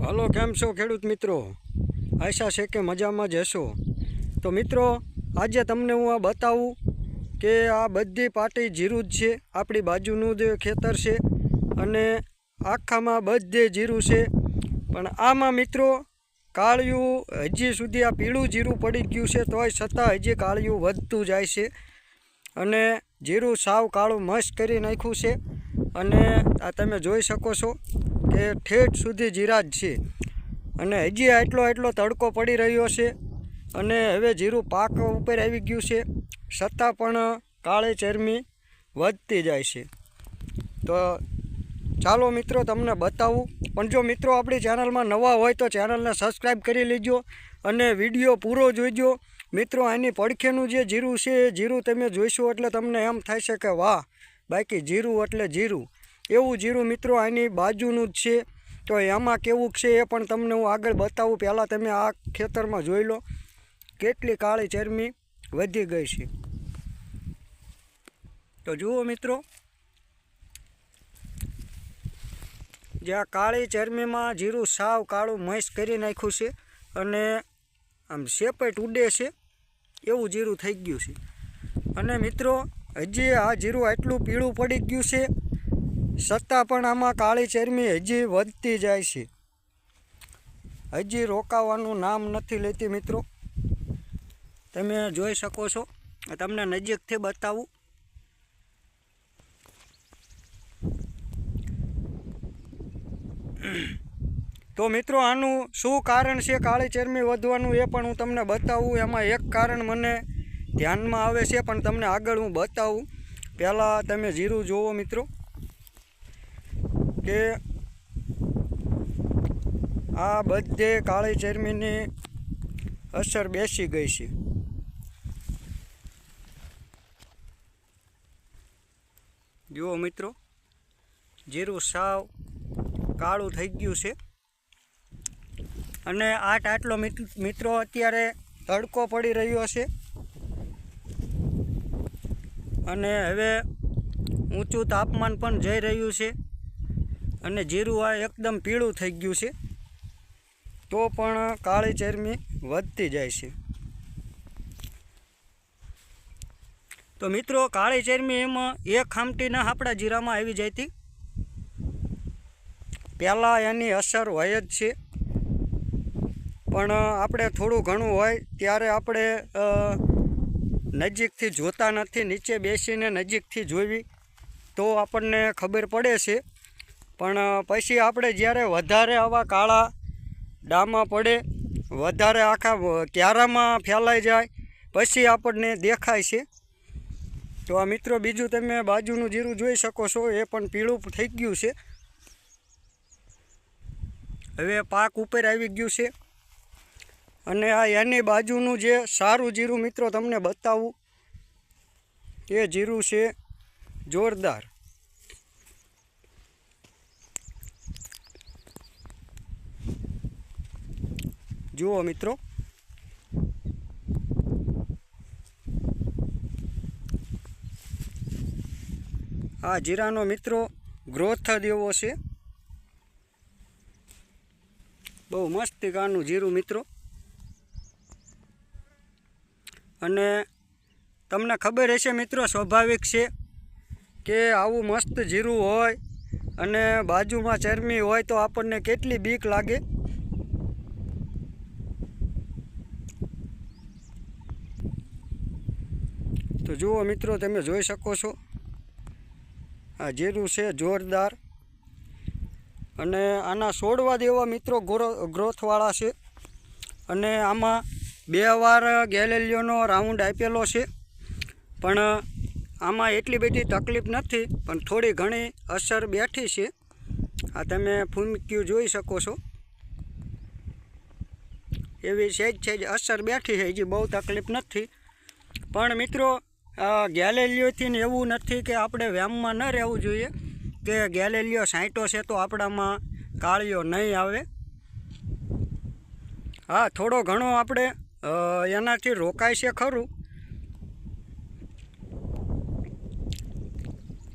Hello, કેમ છો ખેડૂત મિત્રો? આશા છે કે મજામાં જ હશો. તો મિત્રો, આજે તમને હું આ બતાવું કે આ બધી પાટી જીરું જ છે. આપણી બાજુનું જ ખેતર છે અને આખામાં બધે જીરું છે. પણ આમાં મિત્રો કાળિયું હજી સુધી આ પીળું જીરું પડી ગયું છે, તોય છતાં હજી કાળિયું વધતું જાય છે અને જીરું સાવ કાળું મસ્ત કરી નાખ્યું છે. અને આ તમે જોઈ શકો છો કે ઠેઠ સુધી જીરા જ છે અને હજી એટલો તડકો પડી રહ્યો છે અને હવે જીરું પાક ઉપર આવી ગયું છે, છતાં પણ કાળી ચરમી વધતી જાય છે. તો ચાલો મિત્રો તમને બતાવું. પણ જો મિત્રો આપણી ચેનલમાં નવા હોય તો ચેનલને સબસ્ક્રાઈબ કરી લેજો અને વિડીયો પૂરો જોઈજો. મિત્રો આની પડખેનું જે જીરું છે એ જીરું તમે જોઈશો એટલે તમને એમ થાય છે કે વાહ, બાકી જીરું એટલે જીરું. એવું જીરું મિત્રો આની બાજુનું જ છે. તો એમાં કેવું છે એ પણ તમને હું આગળ બતાવું. પહેલાં તમે આ ખેતરમાં જોઈ લો કેટલી કાળી ચરમી વધી ગઈ છે. તો જુઓ મિત્રો, જે આ કાળી ચરમીમાં જીરું સાવ કાળું મસ્ત કરી નાખ્યું છે અને આમ શેપટ ઉડે છે એવું જીરું થઈ ગયું છે. અને મિત્રો હજી આ જીરું આટલું પીળું પડી ગયું છે, છતાં પણ આમાં કાળી ચરમી હજી વધતી જાય છે, હજી રોકાવાનું નામ નથી લેતી. મિત્રો તમે જોઈ શકો છો, તમને નજીકથી બતાવું. તો મિત્રો આનું શું કારણ છે કાળી ચરમી વધવાનું એ પણ હું તમને બતાવું. એમાં એક કારણ મને ધ્યાનમાં આવે છે, પણ તમને આગળ હું બતાવું. પહેલાં તમે જીરું જુઓ મિત્રો કે આ બધે કાળી ચરમીની અસર બેસી ગઈ છે. જુઓ મિત્રો, જીરું સાવ કાળું થઈ ગયું છે અને આટલો મિત્રો અત્યારે તડકો પડી રહ્યો છે અને હવે ઊંચું તાપમાન પણ જઈ રહ્યું છે અને જીરું આ એકદમ પીળું થઈ ગયું છે, તો પણ કાળી ચરમી વધતી જાય છે. તો મિત્રો કાળી ચરમી એમાં એક ખામટીના આપણા જીરામાં આવી જાય હતી. પહેલાં એની અસર હોય જ છે, પણ આપણે થોડું ઘણું હોય ત્યારે આપણે નજીકથી જોતા નથી. નીચે બેસીને નજીકથી જોવી તો આપણને ખબર પડે છે. પણ પછી આપણે જ્યારે વધારે આવા કાળા ડામાં પડે, વધારે આખા ક્યારામાં ફેલાઈ જાય, પછી આપણને દેખાય છે. તો આ મિત્રો બીજું તમે બાજુનું જીરું જોઈ શકો છો, એ પણ પીળું થઈ ગયું છે. હવે પાક ઉપર આવી ગયું છે અને આ એની બાજુનું જે સારું જીરું મિત્રો તમને બતાવું, એ જીરું છે જોરદાર. જુઓ મિત્રો, આ જીરાનો મિત્રો ગ્રોથ જ એવો છે, બહુ મસ્તિકાનું જીરું મિત્રો. અને તમને ખબર હશે મિત્રો, સ્વાભાવિક છે કે આવું મસ્ત જીરું હોય અને બાજુમાં ચરમી હોય તો આપણને કેટલી બીક લાગે. તો જુઓ મિત્રો, તમે જોઈ શકો છો આ જીરું છે જોરદાર અને આના છોડવા દેવા મિત્રો ગ્રોથવાળા છે. અને આમાં 2 વાર ગેલેલિયોનો રાઉન્ડ આપેલો છે, પણ આમાં એટલી બધી તકલીફ નથી, પણ થોડી ઘણી અસર બેઠી છે. આ તમે ફૂમક્યું જોઈ શકો છો, એવી સહેજ અસર બેઠી છે, હજી બહુ તકલીફ નથી. પણ મિત્રો ગેલેલિયોથી એવું નથી કે આપણે વ્યામમાં ન રહેવું જોઈએ કે ગેલેલિયો સાંટો છે તો આપણામાં કાળિયો નહીં આવે. હા, થોડો ઘણો આપણે એનાથી રોકાય છે ખરું.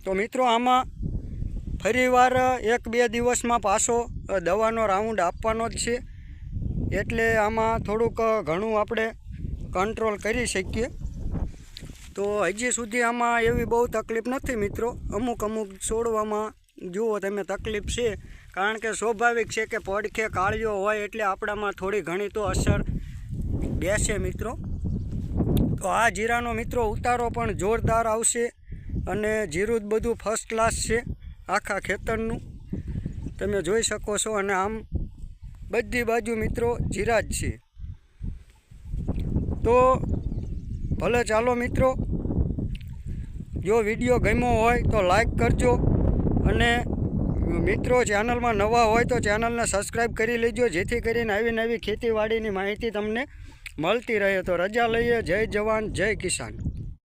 તો મિત્રો આમાં ફરીવાર 1-2 દિવસમાં પાછો દવાનો રાઉન્ડ આપવાનો જ છે, એટલે આમાં થોડુંક ઘણું આપણે કંટ્રોલ કરી શકીએ. તો હજી સુધી આમાં એવી બહુ તકલીફ નથી મિત્રો. અમુક છોડવામાં જુઓ તમે તકલીફ છે, કારણ કે સ્વાભાવિક છે કે પડખે કાળિયો હોય એટલે આપણામાં થોડી ઘણી તો અસર બેસે મિત્રો. તો આ જીરાનો મિત્રો ઉતારો પણ જોરદાર આવશે અને જીરું બધું ફર્સ્ટ ક્લાસ છે આખા ખેતરનું તમે જોઈ શકો છો. અને આમ બધી બાજુ મિત્રો જીરા જ છે. તો ભલે ચાલો મિત્રો, જો વિડીયો ગમ્યો હોય તો લાઈક કરજો, અને મિત્રો ચેનલમાં નવા હોય તો ચેનલને સબસ્ક્રાઈબ કરી લેજો, જેથી કરીને આવી નવી ખેતીવાડીની માહિતી તમને મળતી રહે. તો રજા લઈએ. જય જવાન જય કિસાન.